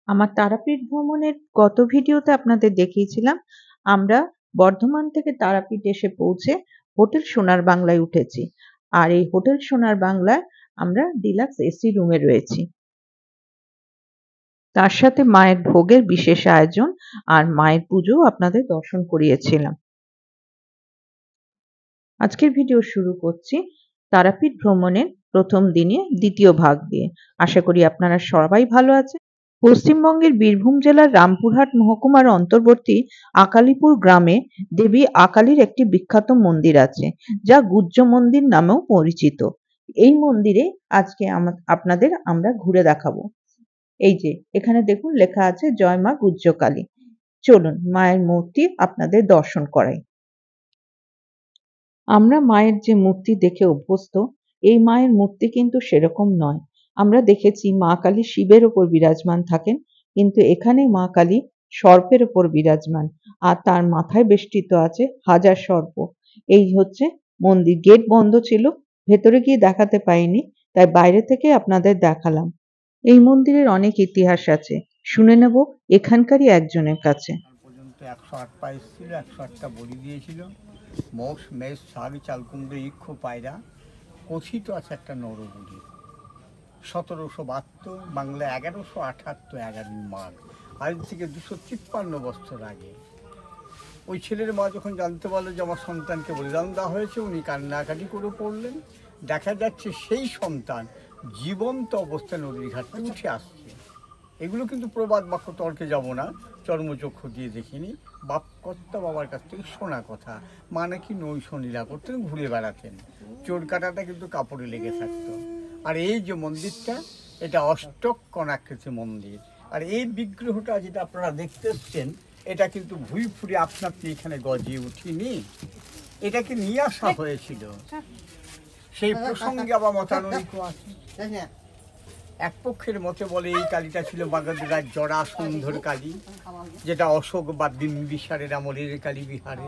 আমার তারাপীঠ ভ্রমণের গত ভিডিওতে আপনাদের দেখিয়েছিলাম আমরা বর্ধমান থেকে তারাপীঠ এসে পৌঁছে হোটেল সোনার বাংলায় উঠেছি। আর এই হোটেল সোনার বাংলায় আমরা ডিলাক্স এসি রুমে রয়েছি। তার সাথে মায়ের ভোগের বিশেষ আয়োজন আর মায়ের পুজো আপনাদের দর্শন করিয়েছিলাম। আজকের ভিডিও শুরু করছি তারাপীঠ ভ্রমণের প্রথম দিনে দ্বিতীয় ভাগ দিয়ে। আশা করি আপনারা সবাই ভালো আছেন। পশ্চিমবঙ্গের বীরভূম জেলার রামপুরহাট মহকুমার অন্তর্বর্তী আকালিপুর গ্রামে দেবী আকালির একটি বিখ্যাত মন্দির আছে, যা গুজ্জ মন্দির নামেও পরিচিত। এই মন্দিরে আজকে আপনাদের আমরা ঘুরে দেখাবো। এই যে এখানে দেখুন লেখা আছে জয় মা গুজ্জ কালী। চলুন মায়ের মূর্তি আপনাদের দর্শন করাই। আমরা মায়ের যে মূর্তি দেখে অভ্যস্ত, এই মায়ের মূর্তি কিন্তু সেরকম নয়। আমরা দেখেছি মা কালী শিবের ওপর বিরাজমান থাকেন, কিন্তু এখানে মা কালী সর্পের ওপর বিরাজমান, আর তার মাথায় বেষ্টিত আছে হাজার সর্প। এই হচ্ছে মন্দির। গেট বন্ধ ছিল, ভেতরে গিয়ে দেখাতে পাইনি, তাই বাইরে থেকে আপনাদের দেখালাম। এই মন্দিরের অনেক ইতিহাস আছে, শুনে নেব এখানকারই একজনের কাছে। পর্যন্ত 108 পা এসেছিল, 108টা বলি দিয়েছিল। মোষ, মেষ, শাক, চালকুমড়ো, ইক্ষ, পায়রা, কথিত আছে একটা নরবলি। 1772, বাংলা 1178, 11 মাঘ, আজ থেকে 253 বছর আগে। ওই ছেলের মা যখন জানতে পারলো যে আমার সন্তানকে বলিদান দেওয়া হয়েছে, উনি কান্নাকাটি করে পড়লেন। দেখা যাচ্ছে সেই সন্তান জীবন্ত অবস্থায় নদীর ঘাটে উঠে আসছে। এগুলো কিন্তু প্রবাদ বাক্য, তর্কে যাব না, চর্মচক্ষু দিয়ে দেখিনি। বাপকর্তা বাবার কাছ থেকে শোনা কথা। মা নাকি নৈশলীলা করতেন, ঘুরে বেড়াতেন, চোর কাটাটা কিন্তু কাপড়ে লেগে থাকতো। আর এই যে মন্দিরটা, এটা অষ্টক কণাকৃতি মন্দির। আর এই বিগ্রহটা যেটা আপনারা দেখতে এসছেন, এটা কিন্তু ভুঁই ফুরে আপনা আপনি এখানে গজিয়ে উঠিনি, এটাকে নিয়ে আসা হয়েছিল। সেই প্রসঙ্গে আবার মতানৈক্য আছে। এক পক্ষের মতে বলে এই কালীটা ছিল বাগদার জরাসন্ধর কালী, যেটা অশোক বা বিম্বিসারের আমলের কালী বিহারে।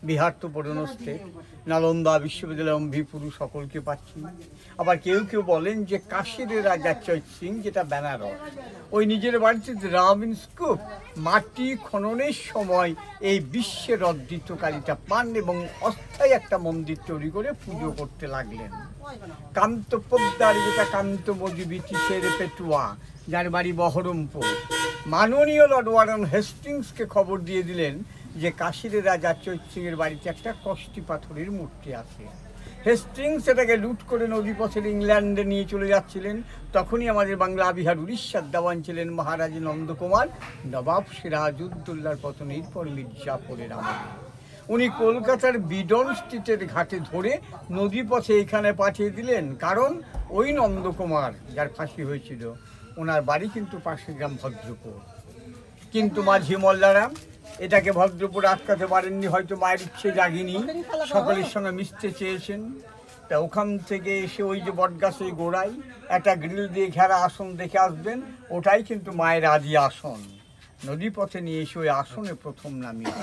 বিহার তো পরনস্তে, নালন্দা বিশ্ববিদ্যালয় অম্বিপুরু সকলকে পাচ্ছি। আবার কেউ কেউ বলেন যে কাশীর রাজা চৈত সিং, যেটা বেনারস, ওই নিজের বাড়িতে রাবিন স্কুপ মাটি খননের সময় এই বিশ্বের অদ্বিত কালীটা পান এবং অস্থায়ী একটা মন্দির তৈরি করে পুজো করতে লাগলেন। কান্ত পোদ্দার, যেটা কান্তমজি ব্রিটিশের পেটুয়া, যার বাড়ি বহরমপুর, মাননীয় লর্ড ওয়ারেন হেস্টিংসকে খবর দিয়ে দিলেন যে কাশীর রাজা চৈত সিংয়ের বাড়িতে একটা কষ্টি পাথরের মূর্তি আছে। হেস্টিংস এটাকে লুট করে নদীপথের ইংল্যান্ডে নিয়ে চলে যাচ্ছিলেন। তখনই আমাদের বাংলা বিহার উড়িষ্যার দেওয়ান ছিলেন মহারাজ নন্দকুমার, নবাব সিরাজউদ্দৌলার পতনের পর মির্জাফরের আমলে। উনি কলকাতার বিডন স্ট্রিটের ঘাটে ধরে নদীপথে এখানে পাঠিয়ে দিলেন, কারণ ওই নন্দকুমার যার ফাঁসি হয়েছিল, ওনার বাড়ি কিন্তু পাশের গ্রাম ভদ্রপুর। কিন্তু মাঝি মোল্লারাম এটাকে ভদ্রপুর আটকাতে পারেননি, হয়তো মায়ের ইচ্ছে জাগিনি, সকলের সঙ্গে মিশতে চেয়েছেন। তা ওখান থেকে এসে ওই যে বটগাছের গোড়ায় একটা গ্রিল দিয়ে ঘেরা আসন দেখে আসবেন, ওটাই কিন্তু মায়ের আদি আসন। নদীপথে নিয়ে এসে ওই আসনে প্রথম নামিয়ে,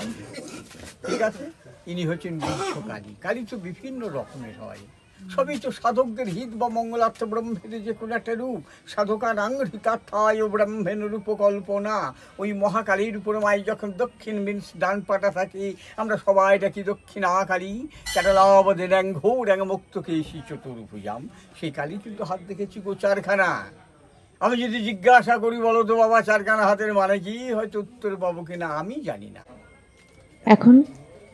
ঠিক আছে। ইনি হচ্ছেন গুজ্জ কালী। কালী তো বিভিন্ন রকমের হয়, সবই তো সাধকদের হিত বা মঙ্গলার্থ ব্রহ্মের যে কোনো একটা রূপ। সাধকার আঙ্গিকাঠায় ব্রহ্মের রূপকল্পনা। ওই মহাকালীর উপরে মাই যখন দক্ষিণ মিন্স ডান পাটা থাকে, আমরা সবাই ডাকি দক্ষিণা কালী। কেরালাবদে র্যাং ঘো র্যাং মুক্তকে এসি চতুর্ভুজাম। সেই কালী কিন্তু হাত দেখেছি গো চারখানা। আমি যদি জিজ্ঞাসা করি বলো তো বাবা চারখানা হাতের মানে কি, হয়তো উত্তর পাবো কিনা আমি জানি না। এখন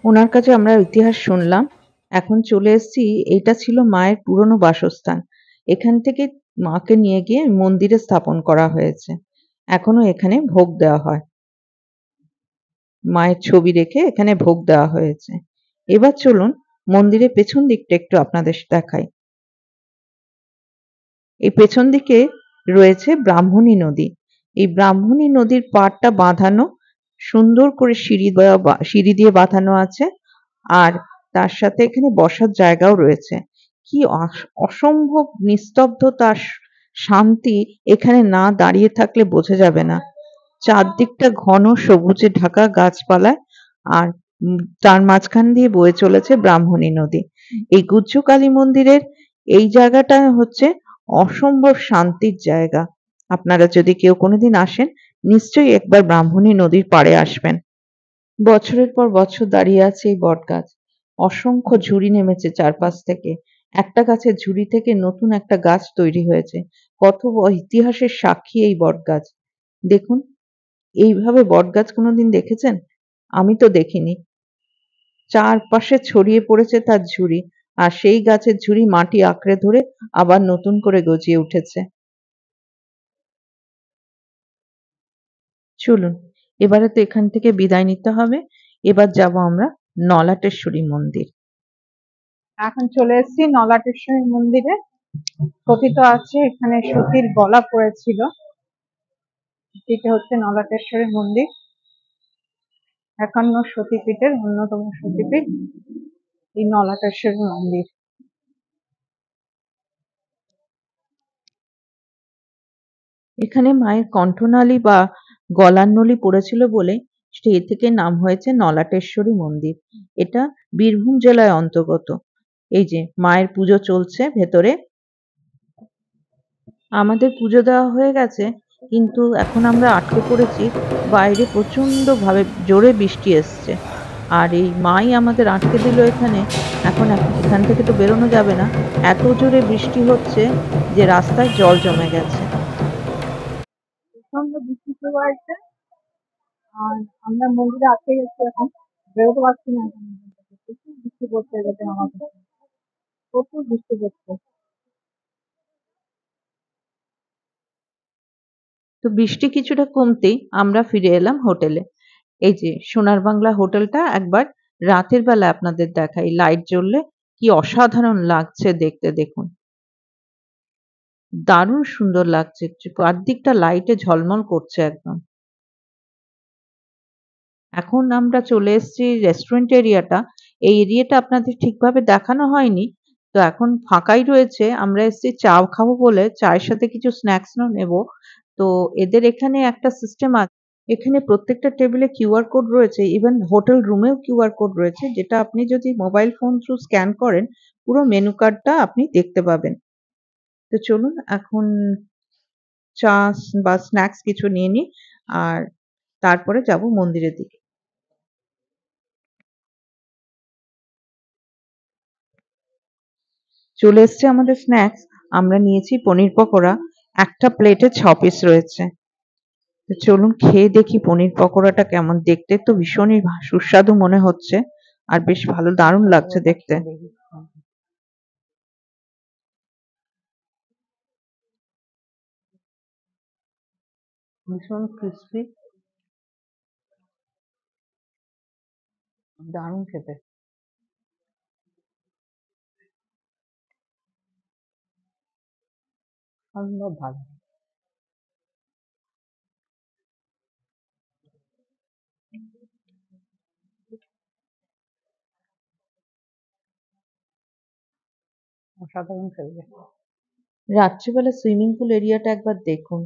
ওনার কাছে আমরা ইতিহাস শুনলাম, এখন চলে এসেছি, এটা ছিল মায়ের পুরনো বাসস্থান। এখান থেকে মাকে নিয়ে গিয়ে মন্দিরে স্থাপন করা হয়েছে। এখনো এখানে ভোগ দেওয়া হয়, মায়ের ছবি রেখে এখানে ভোগ দেওয়া হয়েছে। এবার চলুন মন্দিরের পেছন দিকটা একটু আপনাদের দেখাই। এই পেছন দিকে রয়েছে ব্রাহ্মণী নদী। এই ব্রাহ্মণী নদীর পাড়টা বাঁধানো, সুন্দর করে সিঁড়ি দিয়ে বাঁধানো আছে, আর তার সাথে এখানে বসার জায়গাও রয়েছে। কি অসম্ভব নিস্তব্ধতা, শান্তি, এখানে না দাঁড়িয়ে থাকলে বোঝা যাবে না। চারদিকটা ঘন সবুজে ঢাকা গাছপালায়, আর তার মাঝখান দিয়ে বয়ে চলেছে ব্রাহ্মণী নদী। এই গুজ্জ কালী মন্দিরের এই জায়গাটা হচ্ছে অসম্ভব শান্তির জায়গা। আপনারা যদি কেউ কোনোদিন আসেন নিশ্চয়ই একবার ব্রাহ্মণী নদীর পাড়ে আসবেন। বছরের পর বছর দাঁড়িয়ে আছে এই বটগাছ। অসংখ্য ঝুড়ি নেমেছে চারপাশ থেকে। একটা গাছের ঝুড়ি থেকে নতুন একটা গাছ তৈরি হয়েছে। কত ইতিহাসের সাক্ষী এই বটগাছ। দেখুন, এইভাবে বটগাছ কোনোদিন দেখেছেন? আমি তো দেখিনি। চারপাশে ছড়িয়ে পড়েছে তার ঝুড়ি, আর সেই গাছের ঝুড়ি মাটি আঁকড়ে ধরে আবার নতুন করে গজিয়ে উঠেছে। চলুন, এবারে তো এখান থেকে বিদায় নিতে হবে। এবার যাব আমরা নলাটেশ্বরী মন্দির। এখন চলে এসেছি নলাটেশ্বরী মন্দিরে। কথিত আছে এখানে সতীর গলা পড়েছিল। এটা হচ্ছে নলাটেশ্বরী মন্দির, 51 সতীপীঠের অন্যতম সতীপীঠ এই নলাটেশ্বরী মন্দির। এখানে মায়ের কণ্ঠনালী বা গলার নলী পড়েছিল বলে সেই থেকে নাম হয়েছে নলাটেশ্বরী মন্দির। এটা বীরভূম জেলায় অন্তর্গত। এই যে মায়ের পুজো চলছে ভেতরে। আমাদের পুজো দেওয়া হয়ে গেছে, কিন্তু এখন আমরা আটকে পড়েছি। বাইরে প্রচন্ড ভাবে জোরে বৃষ্টি এসছে, আর এই মাই আমাদের আটকে দিল এখানে। এখন এখান থেকে তো বেরোনো যাবে না, এত জোরে বৃষ্টি হচ্ছে যে রাস্তায় জল জমে গেছে। প্রচন্ড বৃষ্টি শুরু হয়েছে, আর আমরা মন্দিরে আটকে গেছি। এখন বেরোতে পারছি না। এখন প্রচুর বৃষ্টি পড়ছে এটাতে, আমাদের প্রচুর বৃষ্টি পড়ছে। তো বৃষ্টি কিছুটা কমতেই আমরা ফিরে এলাম হোটেলে। এই যে সোনার বাংলা হোটেলটা একবার রাতের বেলা আপনাদের দেখাই, লাইট জ্বললে কি অসাধারণ লাগছে দেখতে। দেখুন, দারুণ সুন্দর লাগছে, চারদিকটা লাইটে ঝলমল করছে একদম। এখন আমরা চলে এসেছি রেস্টুরেন্ট এরিয়াটা। এই এরিয়াটা আপনাদের ঠিকভাবে দেখানো হয়নি, তো এখন ফাঁকাই রয়েছে। আমরা এসেছি চা খাবো বলে, চায়ের সাথে কিছু স্ন্যাক্সও নেব। তো এদের এখানে একটা সিস্টেম আছে, এখানে প্রত্যেকটা টেবিলে কিউআর কোড রয়েছে, ইভেন হোটেল রুমেও কিউআর কোড রয়েছে, যেটা আপনি যদি মোবাইল ফোন থ্রু স্ক্যান করেন পুরো মেনু কার্ডটা আপনি দেখতে পাবেন। তো চলুন এখন চা বা স্ন্যাক্স কিছু নিয়ে নিই, আর তারপরে যাব মন্দিরের দিকে। চলে এসছে আমাদের স্ন্যাক্স। আমরা নিয়েছি পনির পকোড়া, একটা প্লেটে 6 পিস রয়েছে। তো চলুন খেয়ে দেখি পনির পকোড়াটা কেমন। দেখতে তো ভীষণই সুস্বাদু মনে হচ্ছে, আর বেশ ভালো, দারুণ লাগছে দেখতে। ভীষণ ক্রিস্পি, দারুণ খেতে। সম্ভব ভালো। অসাধারণ খেতে। রাত্রিবেলা সুইমিং পুল এরিয়াটা একবার দেখুন,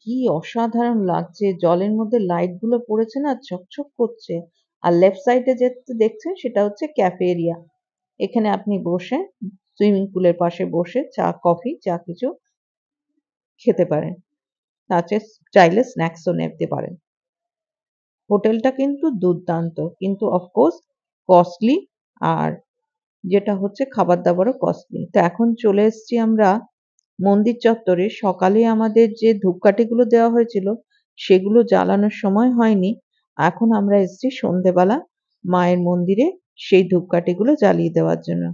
কি অসাধারণ লাগছে। জলের মধ্যে লাইট গুলো পড়েছে না, চকচক করছে। আর লেফট সাইডে যেটা দেখছেন সেটা হচ্ছে ক্যাফে এরিয়া। এখানে আপনি বসে সুইমিং পুলের পাশে বসে চা, কফি যা কিছু খেতে পারেন। তাছাড়া চাইলে স্ন্যাক্সও নিতে পারেন। হোটেলটা কিন্তু দুর্দান্ত, কিন্তু অফকোর্স কস্টলি, আর যেটা হচ্ছে খাবার দাবারও কস্টলি। তো এখন চলে এসেছি আমরা মন্দির চত্বরে। সকালে আমাদের যে ধূপকাঠিগুলো দেওয়া হয়েছিল সেগুলো জ্বালানোর সময় হয়নি। এখন আমরা এসেছি সন্ধেবেলা মায়ের মন্দিরে সেই ধূপকাঠিগুলো জ্বালিয়ে দেওয়ার জন্য।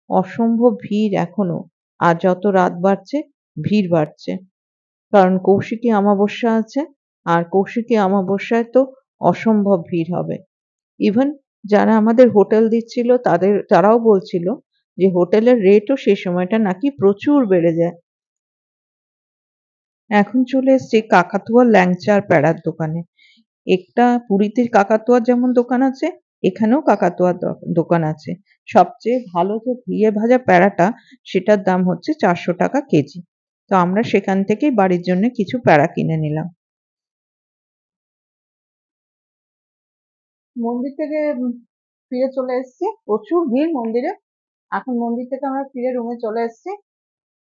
অসম্ভব ভিড় এখনো, আর যত রাত বাড়ছে ভিড় বাড়ছে, কারণ কৌশিকী অমাবস্যা আছে, আর কৌশিকী অমাবস্যায় তো অসম্ভব ভিড় হবে। ইভেন যারা আমাদের হোটেল দিচ্ছিল তারাও বলছিল যে হোটেলের রেটও সেই সময়টা নাকি প্রচুর বেড়ে যায়। এখন চলে এসেছি কাকাতুয়া ল্যাংচা আর প্যাড়ার দোকানে। একটা পুরীতে কাকাতুয়ার যেমন দোকান আছে, এখানেও কাকাতুয়ার দোকান আছে। সবচেয়ে ভালো যে ঘিয়ে ভাজা প্যাড়াটা, সেটার দাম হচ্ছে 400 টাকা কেজি। তো আমরা সেখান থেকেই বাড়ির জন্য কিছু প্যাড়া কিনে নিলাম। মন্দির থেকে ফিরে চলে এসেছি, প্রচুর ভিড় মন্দিরে। এখন মন্দির থেকে আমরা ফিরে রুমে চলে এসেছি।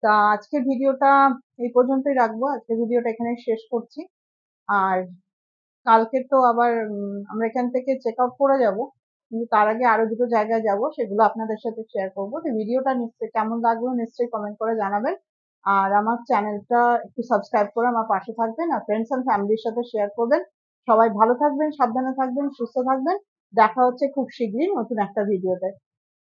তো তা আজকের ভিডিওটা এই পর্যন্তই রাখবো। আজকের ভিডিওটা এখানে শেষ করছি। আর কালকে তো আবার আমরা এখান থেকে চেক আউট করে যাব, কিন্তু তার আগে আরো দুটো জায়গায় যাব, সেগুলো আপনাদের সাথে শেয়ার করবো। তো ভিডিওটা নিশ্চয়ই কেমন লাগলো নিশ্চয়ই কমেন্ট করে জানাবেন। আর আমার চ্যানেলটা একটু সাবস্ক্রাইব করে আমার পাশে থাকবেন, আর ফ্রেন্ডস এন্ড ফ্যামিলির সাথে শেয়ার করবেন। সবাই ভালো থাকবেন, সাবধানে থাকবেন, সুস্থ থাকবেন। দেখা হচ্ছে খুব শীঘ্রই নতুন একটা ভিডিওতে।